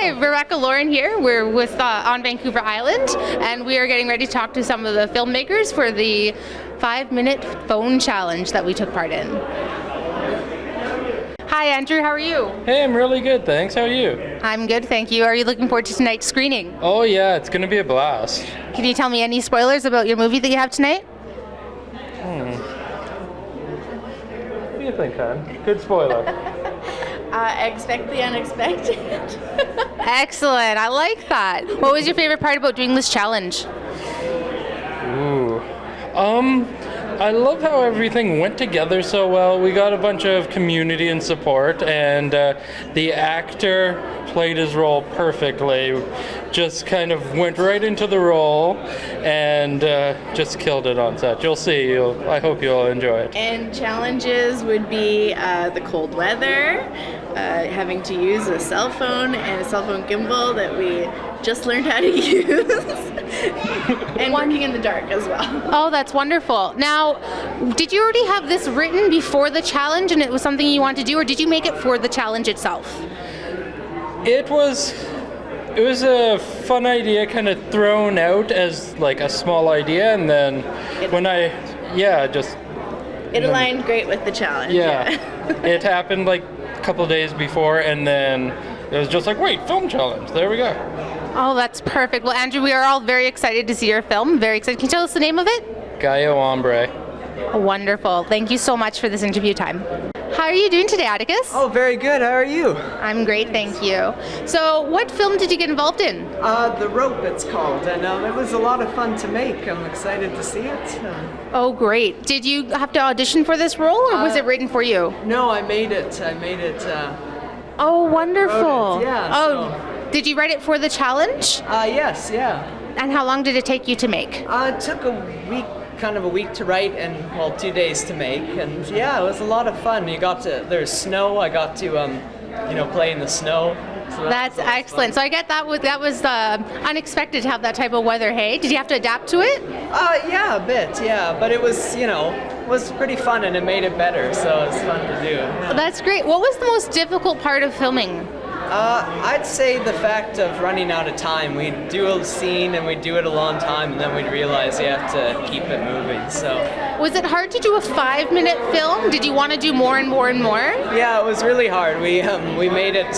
Hi, Rebecca Laurin here. We're with on Vancouver Island, and we are getting ready to talk to some of the filmmakers for the 5-minute phone challenge that we took part in. Hi, Andrew. How are you? Hey, I'm really good, thanks. How are you? I'm good, thank you. Are you looking forward to tonight's screening? Oh yeah, it's gonna be a blast. Can you tell me any spoilers about your movie that you have tonight? What do you think, hon? Good spoiler. Expect the unexpected. Excellent. I like that. What was your favorite part about doing this challenge? Ooh. I love how everything went together so well. We got a bunch of community and support, and the actor played his role perfectly. Just kind of went right into the role and just killed it on set. You'll see. I hope you'll enjoy it. And challenges would be the cold weather, having to use a cell phone and a cell phone gimbal that we just learned how to use, and working in the dark as well. Oh, that's wonderful. Now, did you already have this written before the challenge and it was something you wanted to do, or did you make it for the challenge itself? It was a fun idea, kind of thrown out as like a small idea, and then It aligned great with the challenge. Yeah. It happened like a couple of days before, and then it was just like, wait, film challenge. There we go. Oh, that's perfect. Well, Andrew, we are all very excited to see your film. Very excited. Can you tell us the name of it? Gallo Hombre. Wonderful. Thank you so much for this interview time. How are you doing today, Atticus? Oh, very good. How are you? I'm great, thank you. So, what film did you get involved in? The Rope, it's called, and it was a lot of fun to make. I'm excited to see it. Oh, great. Did you have to audition for this role, or was it written for you? No, I made it. Oh, wonderful. Wrote it, yeah, Oh, did you write it for the challenge? Yes, yeah. And how long did it take you to make? It took a week to write, and 2 days to make, and yeah, it was a lot of fun. There's snow. I got to play in the snow. So That's excellent. So I get that was unexpected to have that type of weather. Hey, did you have to adapt to it? Yeah, a bit. Yeah, but it was was pretty fun, and it made it better. So it's fun to do. Yeah. Well, that's great. What was the most difficult part of filming? I'd say the fact of running out of time. We'd do a scene and we'd do it a long time, and then we'd realize you have to keep it moving. So Was it hard to do a 5-minute film? Did you want to do more and more and more? yeah, it was really hard. We made it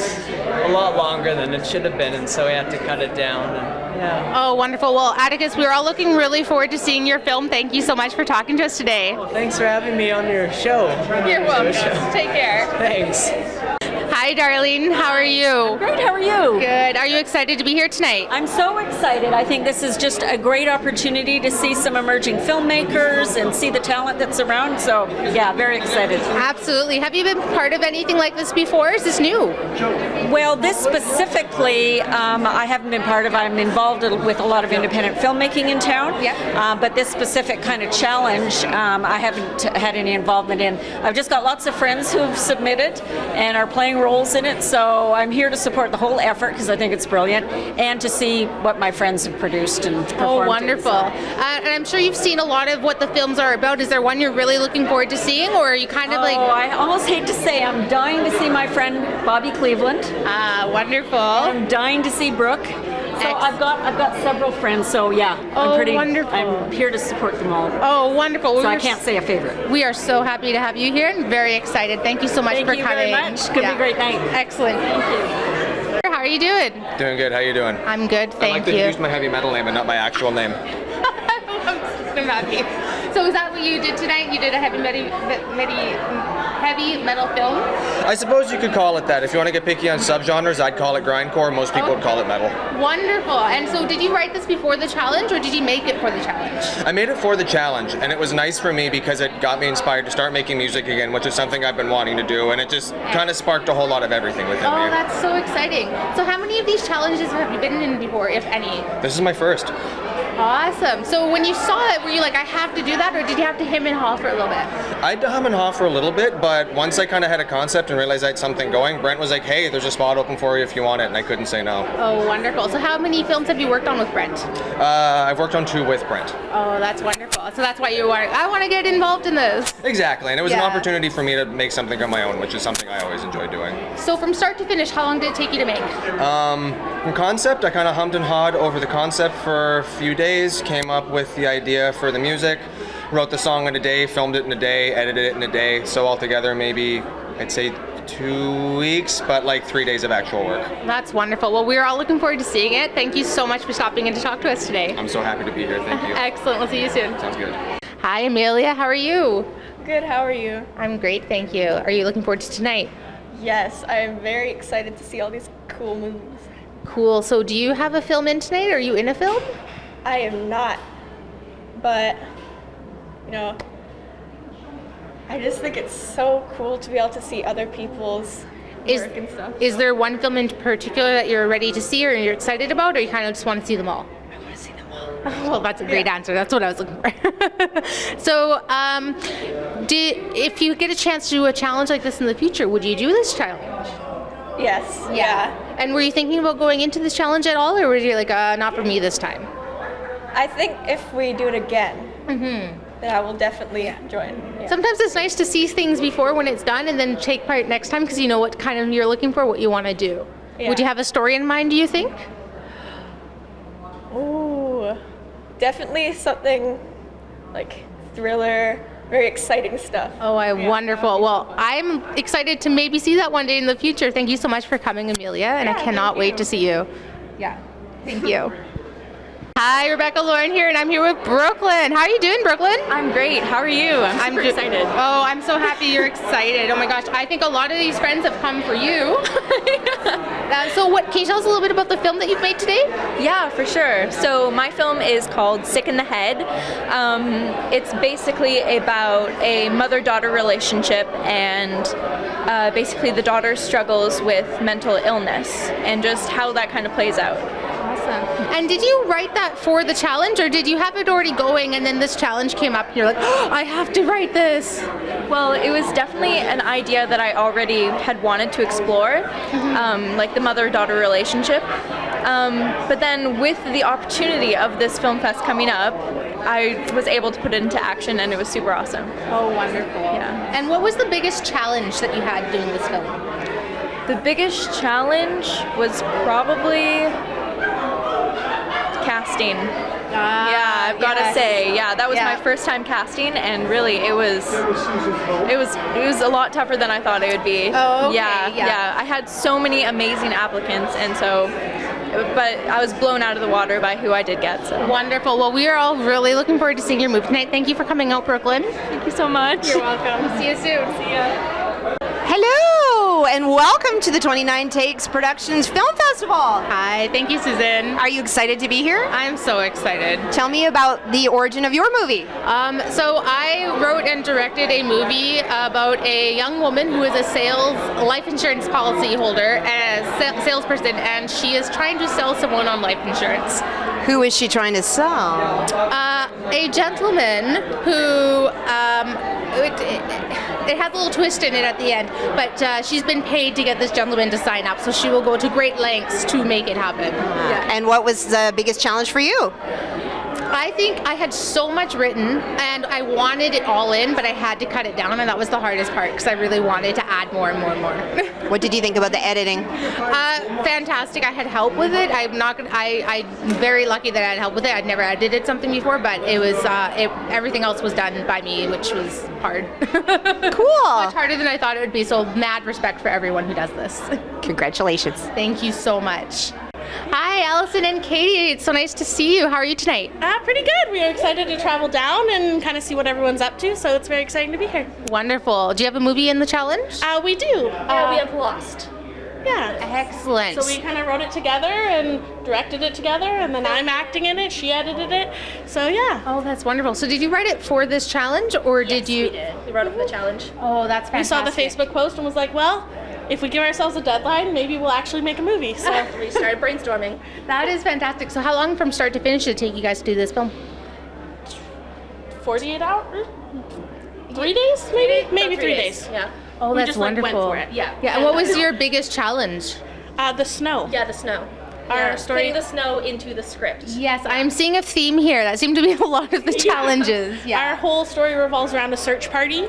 a lot longer than it should have been, and so we had to cut it down. And, yeah. Oh, wonderful. Well, Atticus, we're all looking really forward to seeing your film. Thank you so much for talking to us today. Well, thanks for having me on your show. You're welcome. Take care. Thanks. Hi, Darlene. How are you? Great, how are you? Good. Are you excited to be here tonight? I'm so excited. I think this is just a great opportunity to see some emerging filmmakers and see the talent that's around. So, yeah, very excited. Absolutely. Have you been part of anything like this before? Is this new? Well, this specifically, I haven't been part of. I'm involved with a lot of independent filmmaking in town. Yep. But this specific kind of challenge, I haven't had any involvement in. I've just got lots of friends who've submitted and are playing roles in it. So I'm here to support the whole effort because I think it's brilliant, and to see what my friends have produced and performed. Oh, wonderful. And I'm sure you've seen a lot of what the films are about. Is there one you're really looking forward to seeing, or are you kind of like... Oh, I almost hate to say I'm dying to see my friend Bobby Cleveland. Wonderful. I'm dying to see Brooke. So I've got several friends, so yeah, wonderful. I'm here to support them all. Oh, wonderful. So I can't say a favorite. We are so happy to have you here and very excited. Thank you so much for coming. Thank you very much. Could be a great night. Excellent. Thank you. How are you doing? Doing good. How you doing? I'm good, thank you. I like that you used my heavy metal name and not my actual name. I'm happy. So is that what you did tonight? You did a heavy metal film? I suppose you could call it that. If you want to get picky on subgenres, I'd call it grindcore. Most people would call it metal. Wonderful. And so did you write this before the challenge, or did you make it for the challenge? I made it for the challenge, and it was nice for me because it got me inspired to start making music again, which is something I've been wanting to do, and it just kind of sparked a whole lot of everything within me. Oh, that's so exciting. So how many of these challenges have you been in before, if any? This is my first. Awesome. So when you saw it, were you like, I have to do that, or did you have to hem and haw for a little bit? I had to hum and haw for a little bit, but once I kind of had a concept and realized I had something going, Brent was like, hey, there's a spot open for you if you want it, and I couldn't say no. Oh, wonderful. So how many films have you worked on with Brent? I've worked on 2 with Brent. Oh, that's wonderful. So that's why you are, I want to get involved in this. Exactly, and it was an Yeah. opportunity for me to make something on my own, which is something I always enjoy doing. So from start to finish, how long did it take you to make? From concept, I kind of hummed and hawed over the concept for a few days, came up with the idea for the music, wrote the song in a day, filmed it in a day, edited it in a day, so altogether maybe, I'd say 2 weeks, but like 3 days of actual work. That's wonderful. Well, we're all looking forward to seeing it. Thank you so much for stopping in to talk to us today. I'm so happy to be here, thank you. Excellent. We'll see you soon. Sounds good. Hi, Amelia. How are you? Good, how are you? I'm great, thank you. Are you looking forward to tonight? Yes, I am very excited to see all these cool movies. Cool. So do you have a film in tonight? Are you in a film? I am not, but, you know, I just think it's so cool to be able to see other people's work and stuff. Is there one film in particular that you're ready to see or you're excited about, or you kind of just want to see them all? I want to see them all. Well, that's a great answer. That's what I was looking for. So, if you get a chance to do a challenge like this in the future, would you do this challenge? Yes, yeah. And were you thinking about going into this challenge at all, or were you like, not for me this time? I think if we do it again, then I will definitely join. Yeah. Sometimes it's nice to see things before when it's done and then take part next time because you know what kind of you're looking for, what you want to do. Yeah. Would you have a story in mind, do you think? Ooh, definitely something like thriller, very exciting stuff. Oh, wonderful. Well, I'm excited to maybe see that one day in the future. Thank you so much for coming, Amelia, and I cannot wait to see you. Yeah, thank you. Hi, Rebecca, Laurin here, and I'm here with Brooklyn. How are you doing, Brooklyn? I'm great. How are you? I'm super excited. Oh, I'm so happy you're excited. Oh my gosh, I think a lot of these friends have come for you. So can you tell us a little bit about the film that you've made today? Yeah, for sure. So my film is called Sick in the Head. It's basically about a mother-daughter relationship, and basically the daughter struggles with mental illness and just how that kind of plays out. Awesome. And did you write that for the challenge, or did you have it already going and then this challenge came up and you're like, oh, I have to write this? Well, it was definitely an idea that I already had wanted to explore, like the mother-daughter relationship. But then with the opportunity of this film fest coming up, I was able to put it into action, and it was super awesome. Oh, wonderful. Yeah. And what was the biggest challenge that you had doing this film? The biggest challenge was probably casting. Yeah, I've got to say, that was my first time casting, and really it was a lot tougher than I thought it would be. Oh, okay, yeah. I had so many amazing applicants, and so, but I was blown out of the water by who I did get. So. Wonderful. Well, we are all really looking forward to seeing your movie tonight. Thank you for coming out, Brooklyn. Thank you so much. You're welcome. See you soon. See ya. Hello, and welcome to the 29 Takes Productions Film Festival. Hi, thank you, Susan. Are you excited to be here? I'm so excited. Tell me about the origin of your movie. So I wrote and directed a movie about a young woman who is a life insurance policy holder, a salesperson, and she is trying to sell someone on life insurance. Who is she trying to sell? A gentleman who, it has a little twist in it at the end, but she's been paid to get this gentleman to sign up, so she will go to great lengths to make it happen. And what was the biggest challenge for you? I think I had so much written and I wanted it all in, but I had to cut it down, and that was the hardest part because I really wanted to add more and more and more. What did you think about the editing? Fantastic. I had help with it. I'm very lucky that I had help with it. I'd never edited something before, but it was everything else was done by me, which was hard. Cool. Much harder than I thought it would be. So mad respect for everyone who does this. Congratulations. Thank you so much. Hi, Allyson and Katie. It's so nice to see you. How are you tonight? Pretty good. We are excited to travel down and kind of see what everyone's up to, so it's very exciting to be here. Wonderful. Do you have a movie in the challenge? We do. We have Lost. Yeah. Excellent. So we kind of wrote it together and directed it together, and then I'm acting in it, she edited it, so yeah. Oh, that's wonderful. So did you write it for this challenge, or did you? We did. We wrote it for the challenge. Oh, that's fantastic. We saw the Facebook post and was like, well, if we give ourselves a deadline, maybe we'll actually make a movie. So We started brainstorming. That is fantastic. So how long from start to finish did it take you guys to do this film? 48 hours? 3 days, maybe? Maybe 3 days. Yeah. Oh, We that's just wonderful. went for it. Yeah. Yeah, and what was your biggest challenge? The snow. Yeah, the snow. Our story. Getting the snow into the script. Yes, I'm seeing a theme here. That seemed to be a lot of the challenges. Our Yeah. whole story revolves around a search party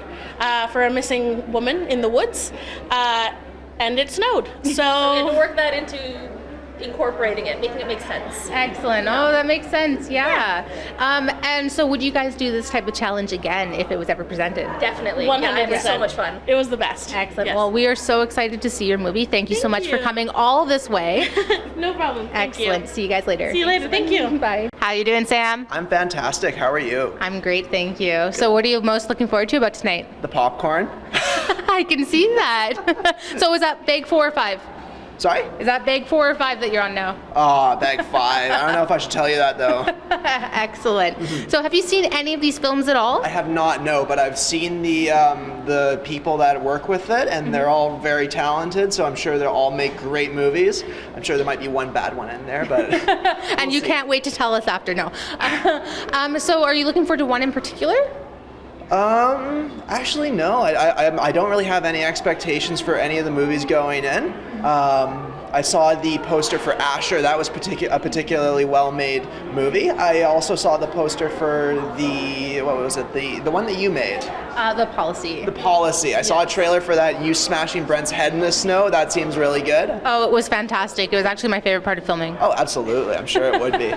for a missing woman in the woods, and it snowed. And So work that into incorporating it, making it make sense. Excellent. Oh, that makes sense. Yeah. And so would you guys do this type of challenge again if it was ever presented? Definitely. 100%. Yeah, it was so much fun. It was the best. Excellent. Yes. Well, we are so excited to see your movie. Thank you so Thank much for you. coming all this way. No problem. Thank Excellent. You. See you guys later. See you later. Thank you. Bye. How you doing, Sam? I'm fantastic. How are you? I'm great, thank you. So what are you most looking forward to about tonight? The popcorn? I can see that. So is that bag 4 or 5? Sorry? Is that bag 4 or 5 that you're on now? Oh, bag 5. I don't know if I should tell you that though. Excellent. So have you seen any of these films at all? I have not, no, but I've seen the people that work with it, and they're all very talented, so I'm sure they'll all make great movies. I'm sure there might be one bad one in there, but And you can't wait to tell us after, no. So are you looking forward to one in particular? actually no. I don't really have any expectations for any of the movies going in. I saw the poster for Asher. That was a particularly well-made movie. I also saw the poster for the, what was it, the one that you made? The Policy. The Policy. I saw a trailer for that, you smashing Brent's head in the snow. That seems really good. Oh, it was fantastic. It was actually my favorite part of filming. Oh, absolutely. I'm sure it would be.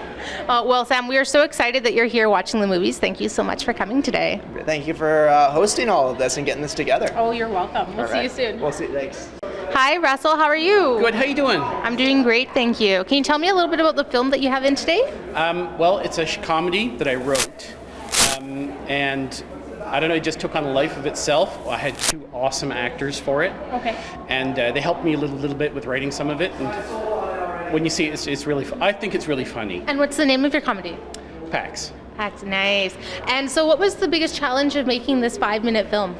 Well, Sam, we are so excited that you're here watching the movies. Thank you so much for coming today. Thank you for hosting all of this and getting this together. Oh, you're welcome. We'll see you soon. We'll see. Thanks. Hi, Russell. How are you? Good. How you doing? I'm doing great, thank you. Can you tell me a little bit about the film that you have in today? Well, it's a comedy that I wrote, and I don't know, it just took on a life of itself. I had two awesome actors for it. Okay. And they helped me a little bit with writing some of it. And when you see it, it's really. I think it's really funny. And what's the name of your comedy? Pax. That's nice. And so, what was the biggest challenge of making this 5-minute film?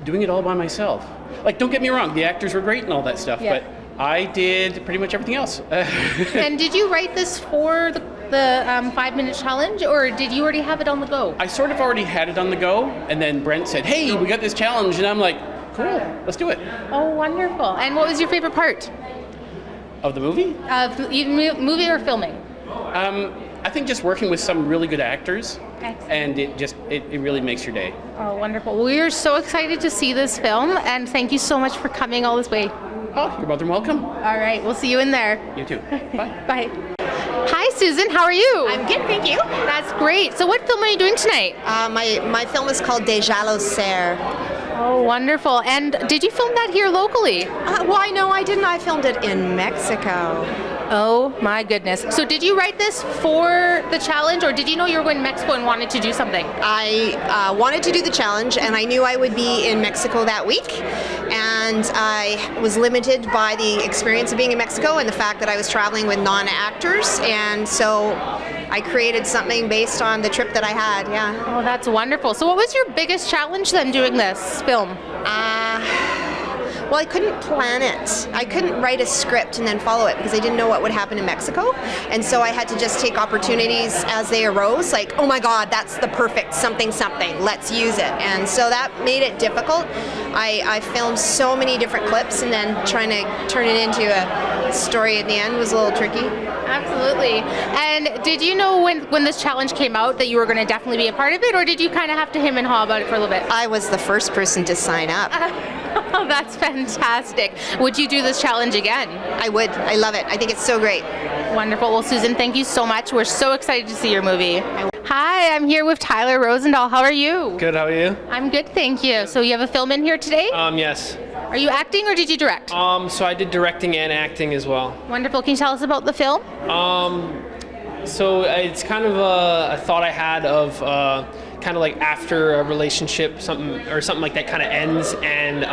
Doing it all by myself. Like, don't get me wrong, the actors were great and all that stuff, Yeah. but I did pretty much everything else. And did you write this for the 5-minute challenge, or did you already have it on the go? I sort of already had it on the go, and then Brent said, "Hey, we got this challenge," and I'm like, "Cool, let's do it." Oh, wonderful. And what was your favorite part Of the movie? of movie or filming? I think just working with some really good actors, Excellent. and it really makes your day. Oh, wonderful. We are so excited to see this film, and thank you so much for coming all this way. Oh, you're more than welcome. All right, we'll see you in there. You too. Bye. Bye. Hi, Susan. How are you? I'm good, thank you. That's great. So what film are you doing tonight? My film is called Déjà le Serre. Oh, wonderful. And did you film that here locally? Why, no, I didn't. I filmed it in Mexico. Oh, my goodness. So did you write this for the challenge, or did you know you were going to Mexico and wanted to do something? I wanted to do the challenge, and I knew I would be in Mexico that week, and I was limited by the experience of being in Mexico and the fact that I was traveling with non-actors, and so I created something based on the trip that I had, yeah. Oh, that's wonderful. So what was your biggest challenge then doing this film? Well, I couldn't plan it. I couldn't write a script and then follow it because I didn't know what would happen in Mexico. And so I had to just take opportunities as they arose, like, oh my God, that's the perfect something, let's use it. And so that made it difficult. I filmed so many different clips, and then trying to turn it into a story at the end was a little tricky. Absolutely. And did you know when this challenge came out that you were going to definitely be a part of it, or did you kind of have to hem and haw about it for a little bit? I was the first person to sign up. Oh, that's fantastic. Would you do this challenge again? I would. I love it. I think it's so great. Wonderful. Well, Susan, thank you so much. We're so excited to see your movie. Hi, I'm here with Tyler Rosendahl. How are you? Good, how are you? I'm good, thank you. So you have a film in here today? Yes. Are you acting or did you direct? So I did directing and acting as well. Wonderful. Can you tell us about the film? So it's kind of a thought I had of kind of like after a relationship, something like that kind of ends, and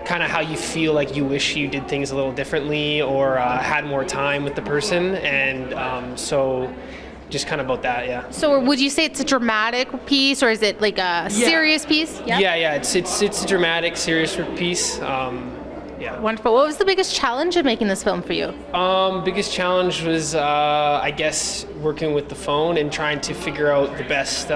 kind of how you feel like you wish you did things a little differently or had more time with the person, and so just kind of about that, yeah. So would you say it's a dramatic piece, or is it like a serious piece? Yeah, it's a dramatic, serious piece. Yeah. Wonderful. What was the biggest challenge of making this film for you? Biggest challenge was, I guess, working with the phone and trying to figure out the best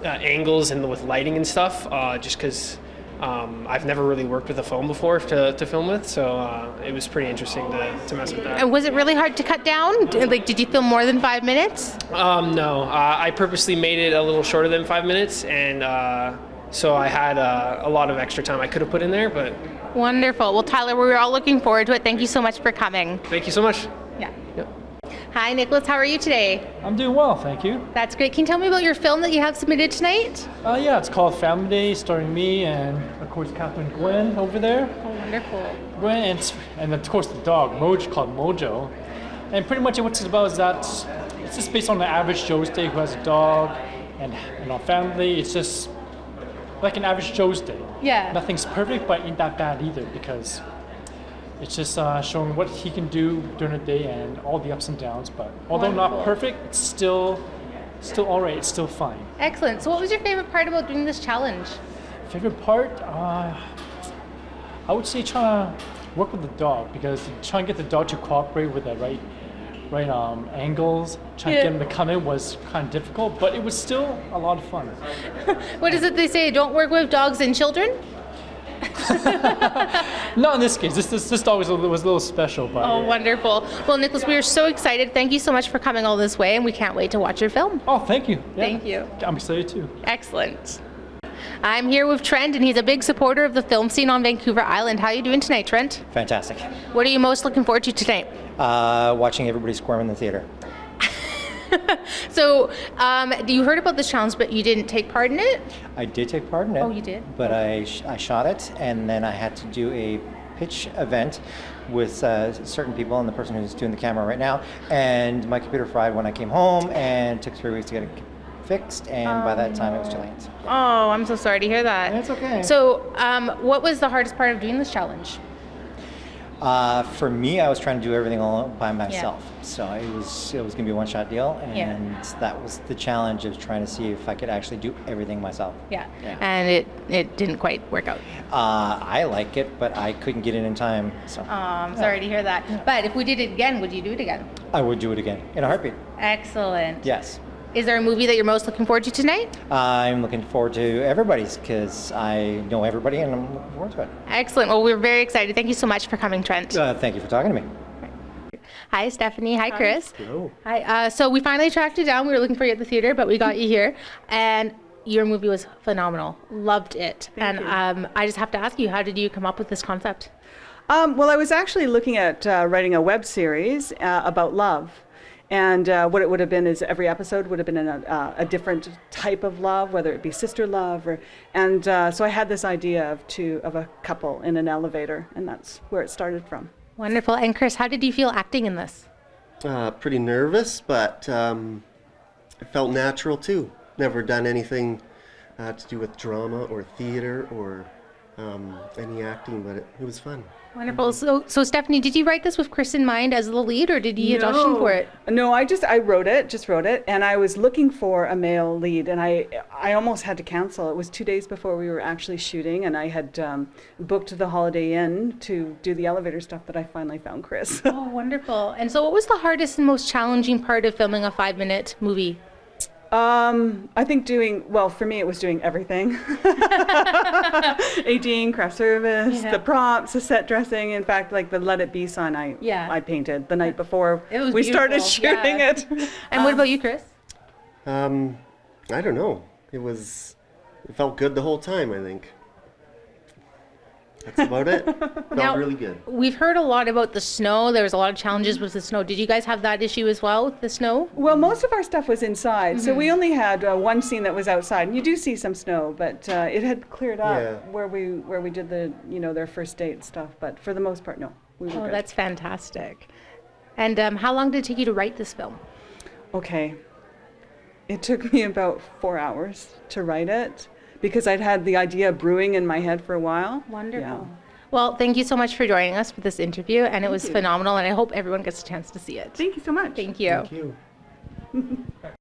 angles and with lighting and stuff. Just because I've never really worked with a phone before to film with, so it was pretty interesting to mess with that. And was it really hard to cut down? Like, did you film more than 5 minutes? No, I purposely made it a little shorter than 5 minutes, and so I had a lot of extra time I could have put in there, but... Wonderful. Well, Tyler, we're all looking forward to it. Thank you so much for coming. Thank you so much. Yeah. Yep. Hi, Nicholas. How are you today? I'm doing well, thank you. That's great. Can you tell me about your film that you have submitted tonight? Yeah, it's called Family Day, starring me and, of course, Catherine Gwen over there. Oh, wonderful. Gwen and of course, the dog, Mojo, called Mojo. And pretty much what it's about is that it's just based on the average Joe's Day who has a dog and our family. It's just like an average Joe's Day. Yeah. Nothing's perfect, but ain't that bad either, because it's just showing what he can do during the day and all the ups and downs. But although Wonderful. not perfect, it's still all right. It's still fine. Excellent. So what was your favorite part about doing this challenge? Favorite part? I would say trying to work with the dog, because trying to get the dog to cooperate with the right angles, trying to get him to come in was kind of difficult, but it was still a lot of fun. What is it they say? Don't work with dogs and children? Not in this case. This dog was a little special. But Oh, wonderful. Well, Nicholas, we are so excited. Thank you so much for coming all this way, and we can't wait to watch your film. Oh, thank you. Yeah. Thank you. I'm excited too. Excellent. I'm here with Trent, and he's a big supporter of the film scene on Vancouver Island. How are you doing tonight, Trent? Fantastic. What are you most looking forward to tonight? Watching everybody squirm in the theater. So, you heard about this challenge, but you didn't take part in it? I did take part in it. Oh, you did? But I shot it, and then I had to do a pitch event with certain people, and the person who's doing the camera right now. And my computer fried when I came home, and it took 3 weeks to get it fixed, and by that time it was too late. Oh, I'm so sorry to hear that. That's okay. So, what was the hardest part of doing this challenge? For me, I was trying to do everything all by myself. So it was going to be a one-shot deal, and that was the challenge, of trying to see if I could actually do everything myself. Yeah. And it didn't quite work out. I like it, but I couldn't get in time. So I'm sorry to hear that. But if we did it again, would you do it again? I would do it again in a heartbeat. Excellent. Yes. Is there a movie that you're most looking forward to tonight? I'm looking forward to everybody's, because I know everybody and I'm looking forward to it. Excellent. Well, we're very excited. Thank you so much for coming, Trent. Thank you for talking to me. Hi, Stephanie. Hi, Chris. Hello. Hi. So we finally tracked you down. We were looking for you at the theater, but we got you here. And your movie was phenomenal. Loved it. Thank you. I just have to ask you, how did you come up with this concept? Well, I was actually looking at writing a web series about love. And what it would have been is every episode would have been a different type of love, whether it be sister love, so I had this idea of a couple in an elevator, and that's where it started from. Wonderful. And Chris, how did you feel acting in this? Pretty nervous, but it felt natural too. Never done anything to do with drama or theater or any acting, but it was fun. Wonderful. So Stephanie, did you write this with Chris in mind as the lead, or did you audition for it? No, I wrote it, and I was looking for a male lead, and I almost had to cancel. It was 2 days before we were actually shooting, and I had booked the Holiday Inn to do the elevator stuff, that I finally found Chris. Oh, wonderful. And so what was the hardest and most challenging part of filming a 5-minute movie? I think for me it was doing everything. ADing, craft service, the props, the set dressing. In fact, like the Let It Be sign I painted the night before we started shooting it. And what about you, Chris? I don't know. It felt good the whole time, I think. That's about it. Felt really good. We've heard a lot about the snow. There was a lot of challenges with the snow. Did you guys have that issue as well with the snow? Well, most of our stuff was inside, so we only had one scene that was outside. And you do see some snow, but it had cleared up where we did their first date stuff. But for the most part, no. We were good. That's fantastic. And how long did it take you to write this film? Okay. It took me about 4 hours to write it, because I'd had the idea brewing in my head for a while. Wonderful. Yeah. Well, thank you so much for joining us for this interview, and it was phenomenal, and I hope everyone gets a chance to see it. Thank you so much. Thank you. Thank you.